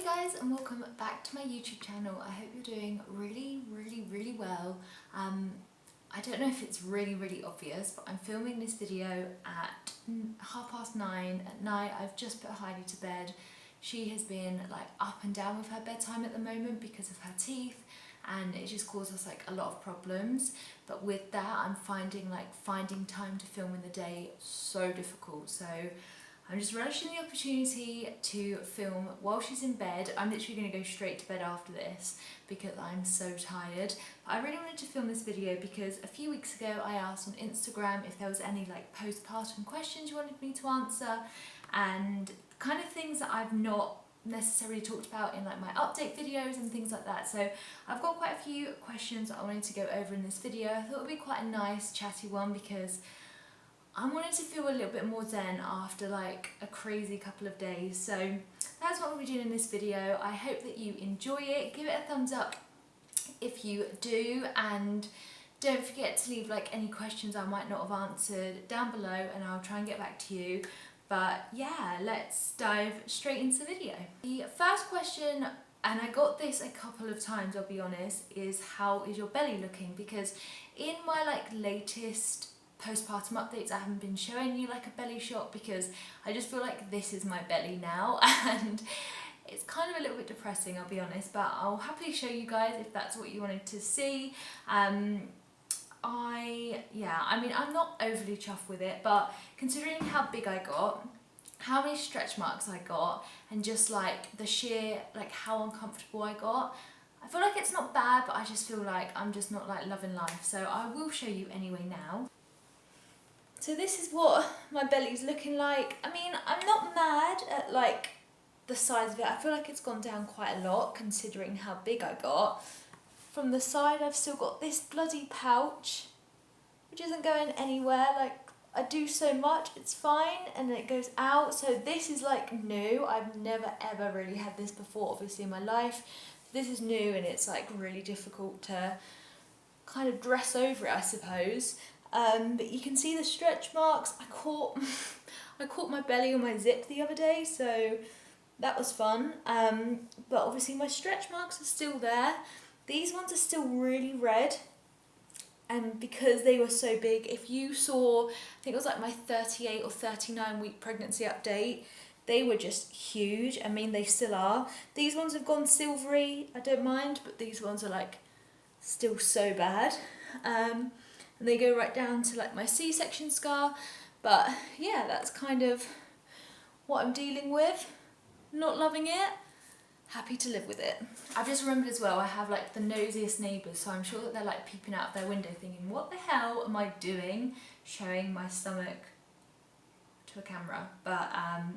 Guys, and welcome back to my YouTube channel. I hope you're doing really well. I don't know if it's really obvious, but I'm filming this video at 9:30 at night. I've just put Heidi to bed. She has been like up and down with her bedtime at the moment because of her teeth, and it just causes us like a lot of problems. But with that, I'm finding time to film in the day so difficult. So I'm just relishing the opportunity to film while she's in bed. I'm literally going to go straight to bed after this because I'm so tired. But I really wanted to film this video because a few weeks ago I asked on Instagram if there was any like postpartum questions you wanted me to answer, and kind of things that I've not necessarily talked about in like my update videos and things like that. So I've got quite a few questions that I wanted to go over in this video. I thought it would be quite a nice chatty one because I wanted to feel a little bit more zen after like a crazy couple of days. So that's what we'll be doing in this video. I hope that you enjoy it. Give it a thumbs up if you do, and don't forget to leave like any questions I might not have answered down below, and I'll try and get back to you. But yeah, let's dive straight into the video. The first question, and I got this a couple of times, I'll be honest, is how is your belly looking? Because in my like latest postpartum updates I haven't been showing you like a belly shot because I just feel like this is my belly now, and it's kind of a little bit depressing, I'll be honest, but I'll happily show you guys if that's what you wanted to see. I mean, I'm not overly chuffed with it, but considering how big I got, how many stretch marks I got, and just like the sheer like how uncomfortable I got, I feel like it's not bad, but I just feel like I'm just not like loving life. So I will show you anyway now. So this is what my belly's looking like. I mean, I'm not mad at like the size of it. I feel like it's gone down quite a lot considering how big I got. From the side I've still got this bloody pouch which isn't going anywhere. Like, I do so much, it's fine, and then it goes out. So this is like new. I've never ever really had this before obviously in my life. This is new and it's like really difficult to kind of dress over it, I suppose. But you can see the stretch marks. I caught my belly on my zip the other day, so that was fun. But obviously my stretch marks are still there. These ones are still really red, and because they were so big, if you saw, I think it was like my 38 or 39 week pregnancy update, they were just huge. I mean, they still are. These ones have gone silvery, I don't mind, but these ones are like still so bad. And they go right down to like my C-section scar. But yeah, that's kind of what I'm dealing with. Not loving it, happy to live with it. I've just remembered as well, I have like the nosiest neighbours, so I'm sure that they're like peeping out of their window thinking, what the hell am I doing showing my stomach to a camera? But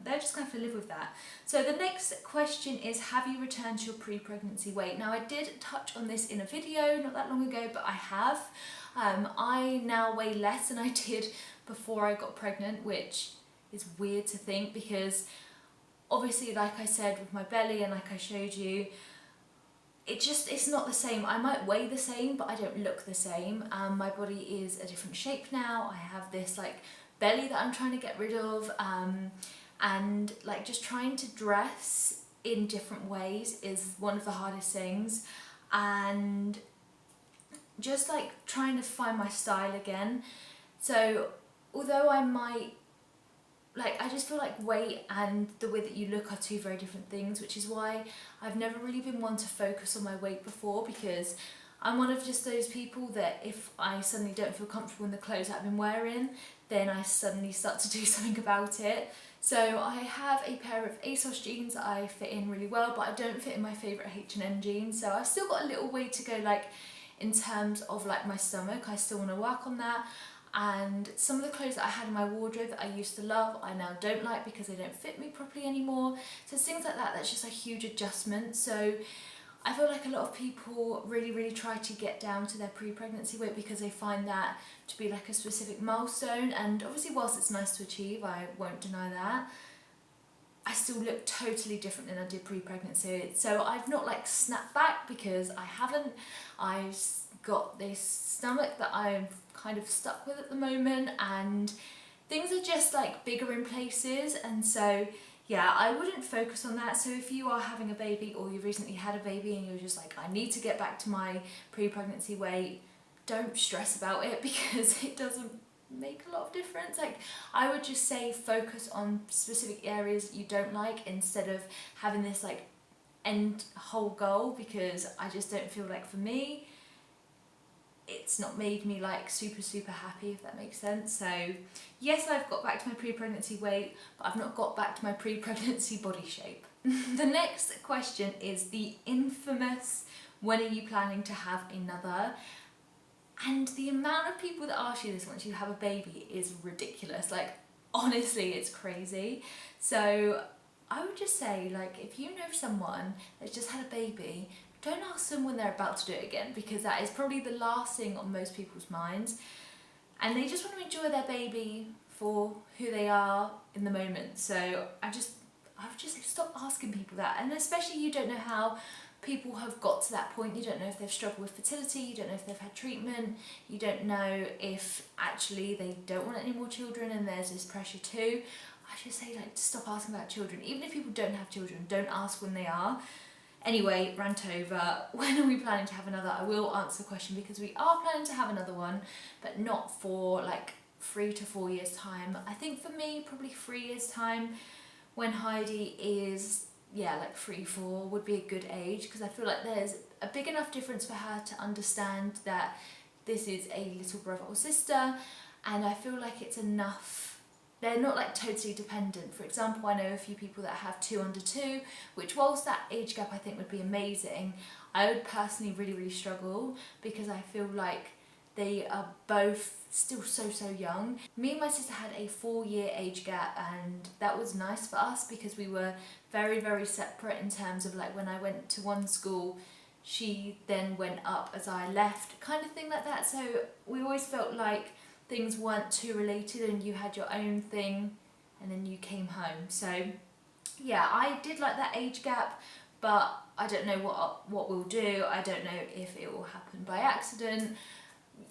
they're just going to have to live with that. So the next question is, have you returned to your pre-pregnancy weight? Now I did touch on this in a video not that long ago, but I have. I now weigh less than I did before I got pregnant, which is weird to think because obviously, like I said, with my belly and like I showed you, it's not the same. I might weigh the same, but I don't look the same. My body is a different shape now. I have this like belly that I'm trying to get rid of, and like just trying to dress in different ways is one of the hardest things, and just like trying to find my style again. So although I might, like, I just feel like weight and the way that you look are two very different things, which is why I've never really been one to focus on my weight before, because I'm one of just those people that if I suddenly don't feel comfortable in the clothes that I've been wearing, then I suddenly start to do something about it. So I have a pair of ASOS jeans that I fit in really well, but I don't fit in my favourite H&M jeans, so I've still got a little way to go, like in terms of like my stomach. I still want to work on that. And some of the clothes that I had in my wardrobe that I used to love, I now don't like because they don't fit me properly anymore. So it's things like that, that's just a huge adjustment. So I feel like a lot of people really try to get down to their pre-pregnancy weight because they find that to be like a specific milestone. And obviously whilst it's nice to achieve, I won't deny that, I still look totally different than I did pre-pregnancy. So I've not like snapped back because I haven't. I've got this stomach that I'm kind of stuck with at the moment, and things are just like bigger in places, and so yeah, I wouldn't focus on that. So if you are having a baby or you recently had a baby and you're just like, I need to get back to my pre-pregnancy weight, don't stress about it because it doesn't make a lot of difference. Like, I would just say focus on specific areas that you don't like instead of having this like end whole goal, because I just don't feel like, for me, it's not made me like super happy, if that makes sense. So yes, I've got back to my pre-pregnancy weight, but I've not got back to my pre-pregnancy body shape. The next question is the infamous, when are you planning to have another? And the amount of people that ask you this once you have a baby is ridiculous. Like, honestly, it's crazy. So I would just say, like, if you know someone that's just had a baby, don't ask them when they're about to do it again, because that is probably the last thing on most people's minds. And they just want to enjoy their baby for who they are in the moment. So I would just stop asking people that. And especially, you don't know how people have got to that point. You don't know if they've struggled with fertility, you don't know if they've had treatment, you don't know if actually they don't want any more children and there's this pressure too. I just say, like, stop asking about children. Even if people don't have children, don't ask when they are. Anyway, rant over. When are we planning to have another? I will answer the question, because we are planning to have another one, but not for like 3 to 4 years time. I think for me, probably 3 years time, when Heidi is, yeah, like 3, 4 would be a good age, because I feel like there's a big enough difference for her to understand that this is a little brother or sister, and I feel like it's enough. They're not like totally dependent. For example, I know a few people that have 2 under 2, which, whilst that age gap I think would be amazing, I would personally really struggle, because I feel like they are both still so young. Me and my sister had a 4-year age gap, and that was nice for us because we were very separate in terms of, like, when I went to one school, she then went up as I left, kind of thing like that. So we always felt like things weren't too related and you had your own thing and then you came home. So yeah, I did like that age gap, but I don't know what we'll do. I don't know if it will happen by accident.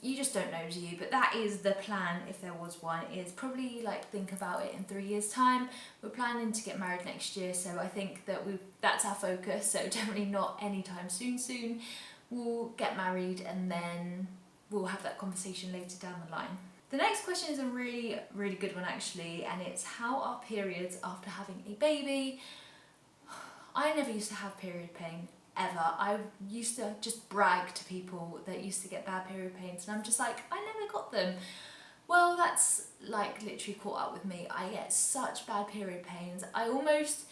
You just don't know, do you? But that is the plan, if there was one, is probably like think about it in 3 years time. We're planning to get married next year, so I think that that's our focus. So definitely not anytime soon. We'll get married and then we'll have that conversation later down the line. The next question is a really good one actually, and it's, how are periods after having a baby? I never used to have period pain, ever. I used to just brag to people that used to get bad period pains, and I'm just like, I never got them. Well, that's like literally caught up with me. I get such bad period pains. I almost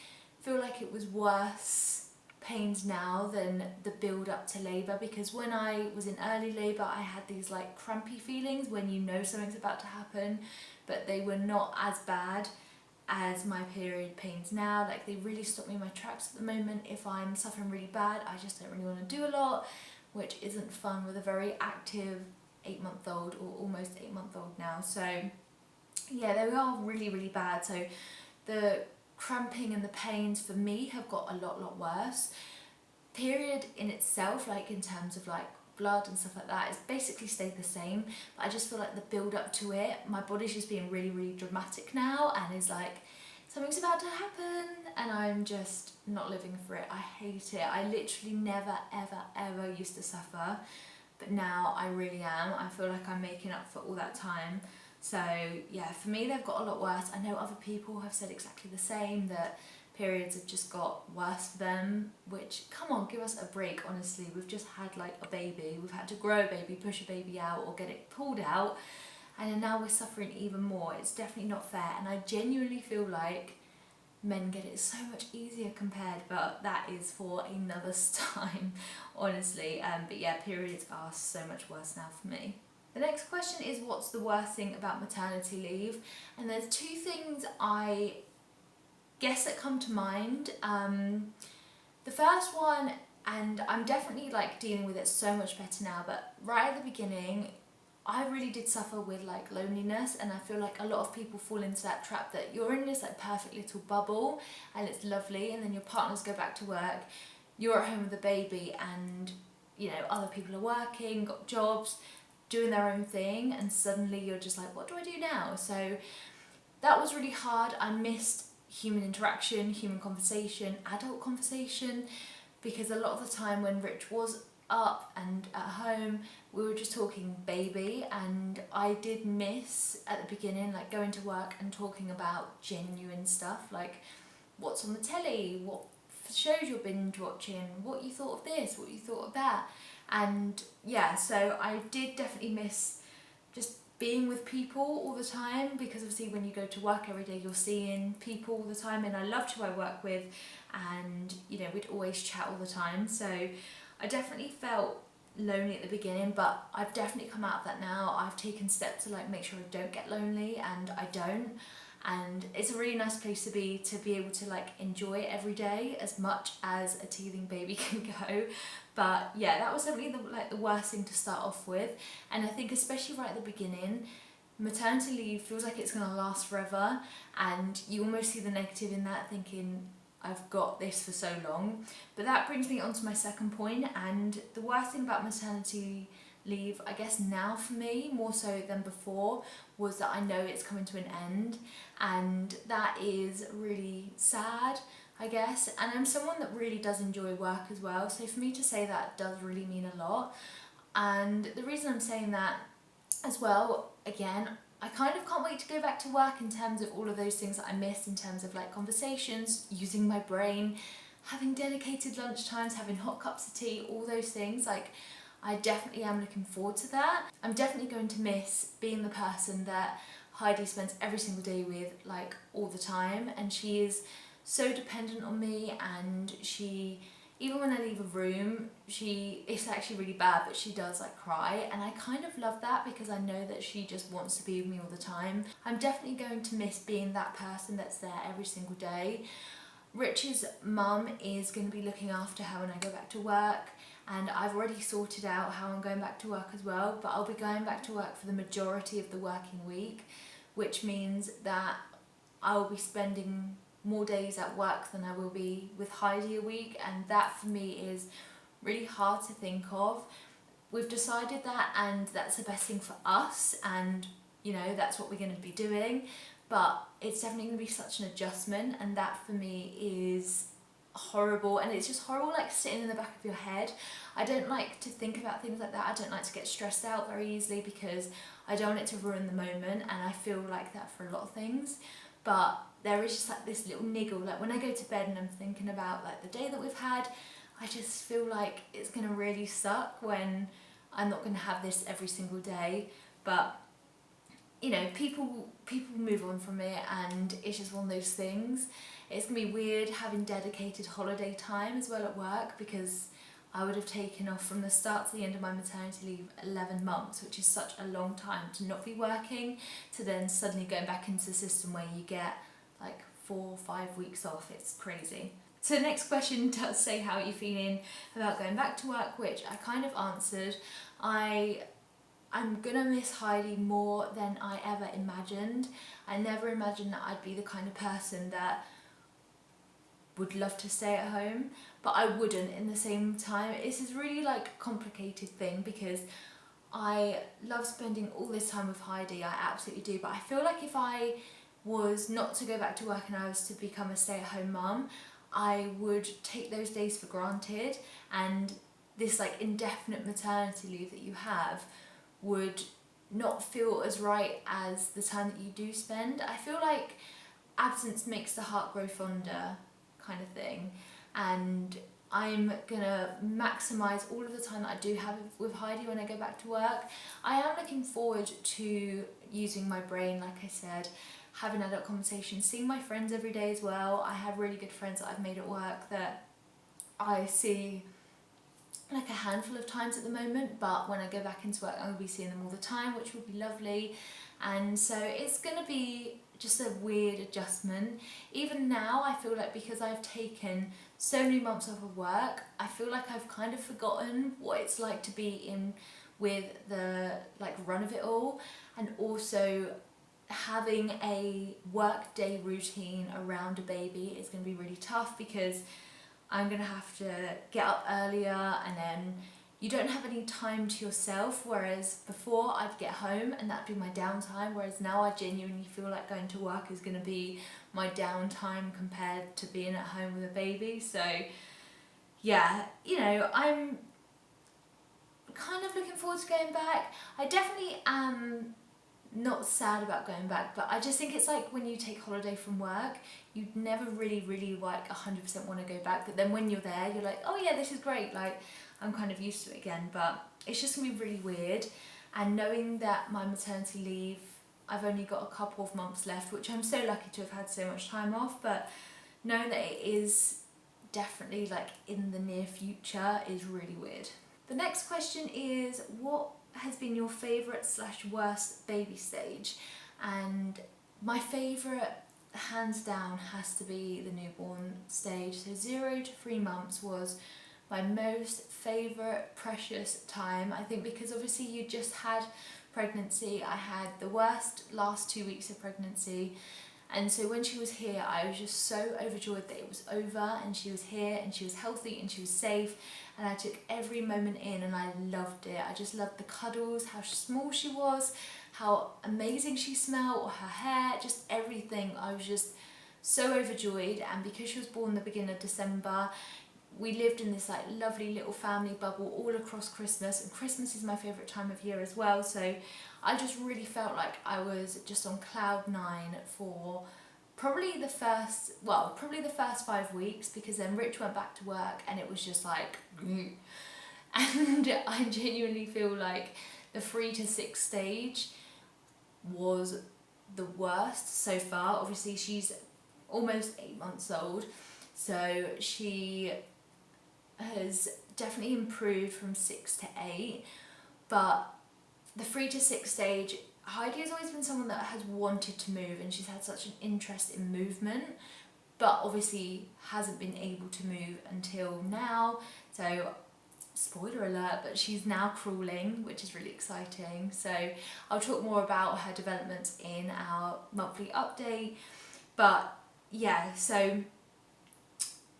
feel like it was worse pains now than the build up to labour, because when I was in early labour I had these like crampy feelings when you know something's about to happen, but they were not as bad as my period pains now. Like, they really stop me in my tracks at the moment. If I'm suffering really bad, I just don't really want to do a lot, which isn't fun with a very active 8-month-old, or almost 8-month-old now. So yeah, they are really bad. So the cramping and the pains for me have got a lot worse. Period in itself, like in terms of like blood and stuff like that, it's basically stayed the same, but I just feel like the build up to it, my body's just being really dramatic now and is like, something's about to happen, and I'm just not living for it. I hate it. I literally never ever used to suffer, but now I really am. I feel like I'm making up for all that time. So yeah, for me they've got a lot worse. I know other people have said exactly the same, that periods have just got worse for them, which, come on, give us a break, honestly. We've just had like a baby, we've had to grow a baby, push a baby out or get it pulled out, and then now we're suffering even more. It's definitely not fair, and I genuinely feel like men get it so much easier compared, but that is for another time, honestly. But yeah, periods are so much worse now for me. The next question is, what's the worst thing about maternity leave? And there's 2 things I guess that come to mind. The first one, and I'm definitely like dealing with it so much better now, but right at the beginning I really did suffer with like loneliness, and I feel like a lot of people fall into that trap that you're in this like perfect little bubble and it's lovely, and then your partners go back to work, you're at home with a baby, and you know, other people are working, got jobs, doing their own thing, and suddenly you're just like, what do I do now? So that was really hard. I missed human interaction, human conversation, adult conversation, because a lot of the time when Rich was up and at home, we were just talking baby, and I did miss at the beginning like going to work and talking about genuine stuff like what's on the telly, what shows you're binge watching, what you thought of this, what you thought of that. And yeah, so I did definitely miss just being with people all the time, because obviously when you go to work every day you're seeing people all the time, and I loved who I work with, and you know, we'd always chat all the time. So I definitely felt lonely at the beginning, but I've definitely come out of that now. I've taken steps to like make sure I don't get lonely, and I don't. And it's a really nice place to be able to like enjoy it every day as much as a teething baby can go. But yeah, that was definitely the worst thing to start off with. And I think especially right at the beginning, maternity leave feels like it's going to last forever, and you almost see the negative in that, thinking I've got this for so long. But that brings me on to my second point, and the worst thing about maternity leave, I guess now for me, more so than before, was that I know it's coming to an end, and that is really sad, I guess. And I'm someone that really does enjoy work as well, so for me to say that does really mean a lot. And the reason I'm saying that as well, again, I kind of can't wait to go back to work in terms of all of those things that I missed, in terms of like conversations, using my brain, having dedicated lunch times, having hot cups of tea, all those things. Like, I definitely am looking forward to that. I'm definitely going to miss being the person that Heidi spends every single day with, like all the time, and she is so dependent on me, and she, even when I leave a room, it's actually really bad, but she does like cry, and I kind of love that because I know that she just wants to be with me all the time. I'm definitely going to miss being that person that's there every single day. Rich's mum is going to be looking after her when I go back to work, and I've already sorted out how I'm going back to work as well, but I'll be going back to work for the majority of the working week, which means that I will be spending more days at work than I will be with Heidi a week, and that for me is really hard to think of. We've decided that, and that's the best thing for us, and you know, that's what we're going to be doing, but it's definitely going to be such an adjustment, and that for me is horrible. And it's just horrible, like sitting in the back of your head. I don't like to think about things like that. I don't like to get stressed out very easily because I don't want it to ruin the moment, and I feel like that for a lot of things. But there is just like this little niggle, like when I go to bed and I'm thinking about like the day that we've had, I just feel like it's gonna really suck when I'm not gonna have this every single day. But you know, people move on from it, and it's just one of those things. It's gonna be weird having dedicated holiday time as well at work, because I would have taken off from the start to the end of my maternity leave 11 months, which is such a long time to not be working, to then suddenly going back into the system where you get like 4 or 5 weeks off. It's crazy. So the next question does say, how are you feeling about going back to work, which I kind of answered. I'm gonna miss Heidi more than I ever imagined. I never imagined that I'd be the kind of person that would love to stay at home, but I wouldn't in the same time. It's this really like complicated thing, because I love spending all this time with Heidi, I absolutely do, but I feel like if I was not to go back to work and I was to become a stay-at-home mum, I would take those days for granted, and this like indefinite maternity leave that you have would not feel as right as the time that you do spend. I feel like absence makes the heart grow fonder, kind of thing, and I'm gonna maximise all of the time that I do have with Heidi when I go back to work. I am looking forward to using my brain, like I said, having adult conversations, seeing my friends every day as well. I have really good friends that I've made at work that I see like a handful of times at the moment, but when I go back into work I'm going to be seeing them all the time, which will be lovely. And so it's going to be just a weird adjustment. Even now I feel like, because I've taken so many months off of work, I feel like I've kind of forgotten what it's like to be in with the like run of it all, and also having a work day routine around a baby is going to be really tough, because I'm going to have to get up earlier, and then you don't have any time to yourself, whereas before I'd get home and that'd be my downtime, whereas now I genuinely feel like going to work is going to be my downtime compared to being at home with a baby. So yeah, you know, I'm kind of looking forward to going back. I definitely am not sad about going back, but I just think it's like when you take holiday from work, you never really like 100% want to go back, but then when you're there you're like, oh yeah, this is great, like I'm kind of used to it again. But it's just gonna be really weird, and knowing that my maternity leave, I've only got a couple of months left, which I'm so lucky to have had so much time off, but knowing that it is definitely like in the near future is really weird. The next question is, what has been your favourite / worst baby stage? And my favourite, hands down, has to be the newborn stage. So 0 to 3 months was my most favourite, precious time. I think because obviously you just had pregnancy. I had the worst last 2 weeks of pregnancy. And so when she was here, I was just so overjoyed that it was over and she was here and she was healthy and she was safe. And I took every moment in and I loved it. I just loved the cuddles, how small she was, how amazing she smelled, her hair, just everything. I was just so overjoyed. And because she was born the beginning of December, we lived in this like lovely little family bubble all across Christmas, and Christmas is my favourite time of year as well. So I just really felt like I was just on cloud 9 for probably the first 5 weeks, because then Rich went back to work and it was just like and I genuinely feel like the 3 to 6 stage was the worst so far. Obviously she's almost 8 months old, so she has definitely improved from 6 to 8, but the 3 to 6 stage, Heidi has always been someone that has wanted to move and she's had such an interest in movement, but obviously hasn't been able to move until now. So spoiler alert, but she's now crawling, which is really exciting. So I'll talk more about her developments in our monthly update. But yeah, so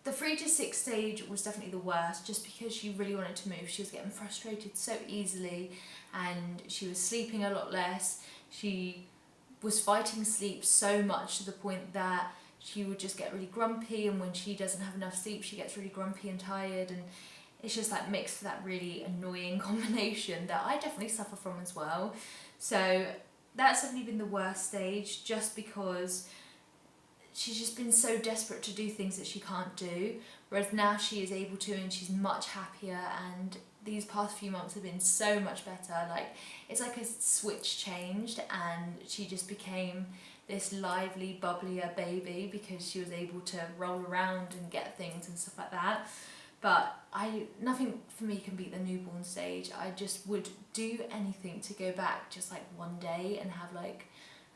the 3 to 6 stage was definitely the worst, just because she really wanted to move. She was getting frustrated so easily and she was sleeping a lot less. She was fighting sleep so much to the point that she would just get really grumpy, and when she doesn't have enough sleep she gets really grumpy and tired, and it's just like mixed that really annoying combination that I definitely suffer from as well. So that's definitely been the worst stage, just because she's just been so desperate to do things that she can't do, whereas now she is able to and she's much happier, and these past few months have been so much better. Like, it's like a switch changed and she just became this lively, bubblier baby because she was able to roll around and get things and stuff like that. But nothing for me can beat the newborn stage. I just would do anything to go back just like one day and have like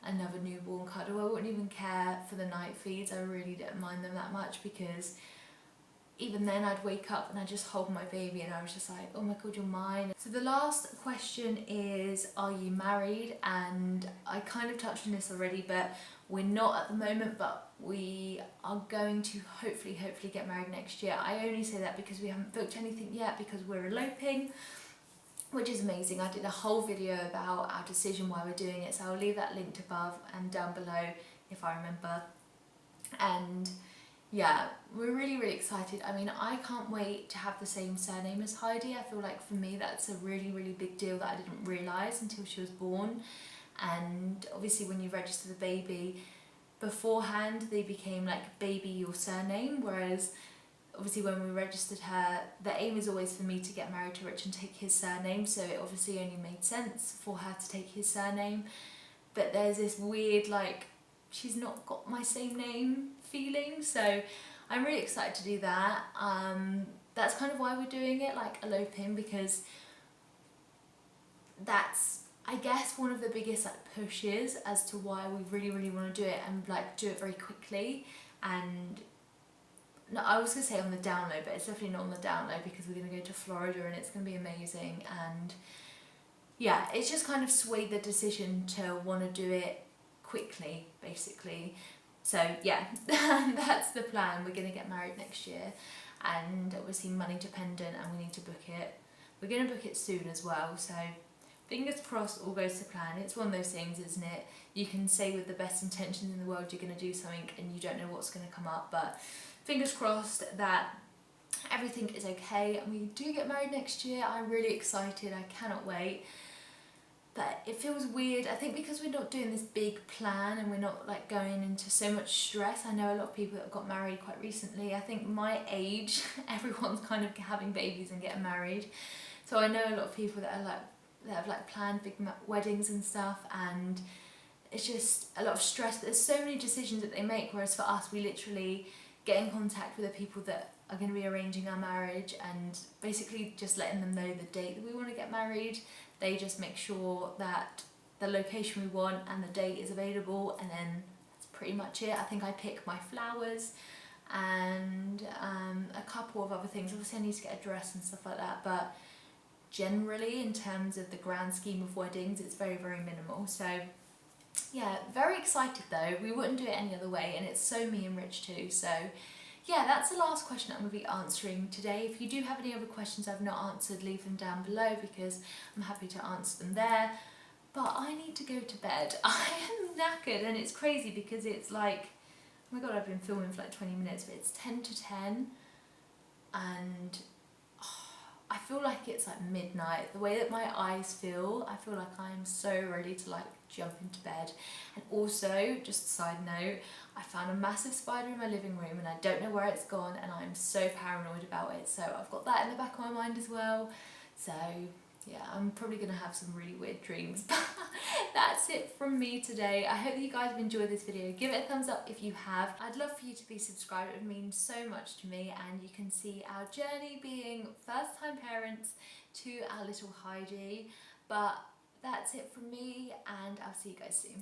another newborn cuddle. I wouldn't even care for the night feeds. I really don't mind them that much, because even then I'd wake up and I'd just hold my baby and I was just like, oh my god, you're mine. So the last question is, are you married? And I kind of touched on this already, but we're not at the moment, but we are going to hopefully get married next year. I only say that because we haven't booked anything yet, because we're eloping, which is amazing. I did a whole video about our decision why we're doing it, so I'll leave that linked above and down below if I remember. And yeah, we're really excited. I mean, I can't wait to have the same surname as Heidi. I feel like for me that's a really big deal that I didn't realise until she was born. And obviously when you register the baby beforehand, they became like baby your surname, whereas obviously when we registered her, the aim is always for me to get married to Rich and take his surname, so it obviously only made sense for her to take his surname. But there's this weird, like, she's not got my same name feeling, so I'm really excited to do that. That's kind of why we're doing it, like eloping, because that's, I guess, one of the biggest like pushes as to why we really want to do it, and like do it very quickly. And no, I was going to say on the down low, but it's definitely not on the down low, because we're going to go to Florida and it's going to be amazing. And yeah, it's just kind of swayed the decision to want to do it quickly, basically. So yeah, that's the plan. We're going to get married next year, and obviously money dependent, and we need to book it We're going to book it soon as well, so fingers crossed all goes to plan. It's one of those things, isn't it? You can say with the best intentions in the world you're going to do something and you don't know what's going to come up, but fingers crossed that everything is okay and we do get married next year. I'm really excited, I cannot wait. But it feels weird, I think, because we're not doing this big plan and we're not like going into so much stress. I know a lot of people that got married quite recently. I think my age, everyone's kind of having babies and getting married. So I know a lot of people that are like, that have like planned big weddings and stuff, and it's just a lot of stress. But there's so many decisions that they make, whereas for us, we literally get in contact with the people that are going to be arranging our marriage and basically just letting them know the date that we want to get married. They just make sure that the location we want and the date is available, and then that's pretty much it. I think I pick my flowers and a couple of other things. Obviously I need to get a dress and stuff like that, but generally in terms of the grand scheme of weddings, it's very, very minimal. So yeah, very excited though. We wouldn't do it any other way, and it's so me and Rich too. So yeah, that's the last question I'm going to be answering today. If you do have any other questions I've not answered, leave them down below because I'm happy to answer them there. But I need to go to bed. I am knackered, and it's crazy because it's like, oh my god, I've been filming for like 20 minutes, but it's 10 to 10 and I feel like it's like midnight. The way that my eyes feel, I feel like I'm so ready to like jump into bed. And also, just a side note, I found a massive spider in my living room and I don't know where it's gone, and I'm so paranoid about it. So I've got that in the back of my mind as well. So yeah, I'm probably going to have some really weird dreams. But that's it from me today. I hope that you guys have enjoyed this video. Give it a thumbs up if you have. I'd love for you to be subscribed. It would mean so much to me, and you can see our journey being first-time parents to our little Heidi. But that's it from me, and I'll see you guys soon.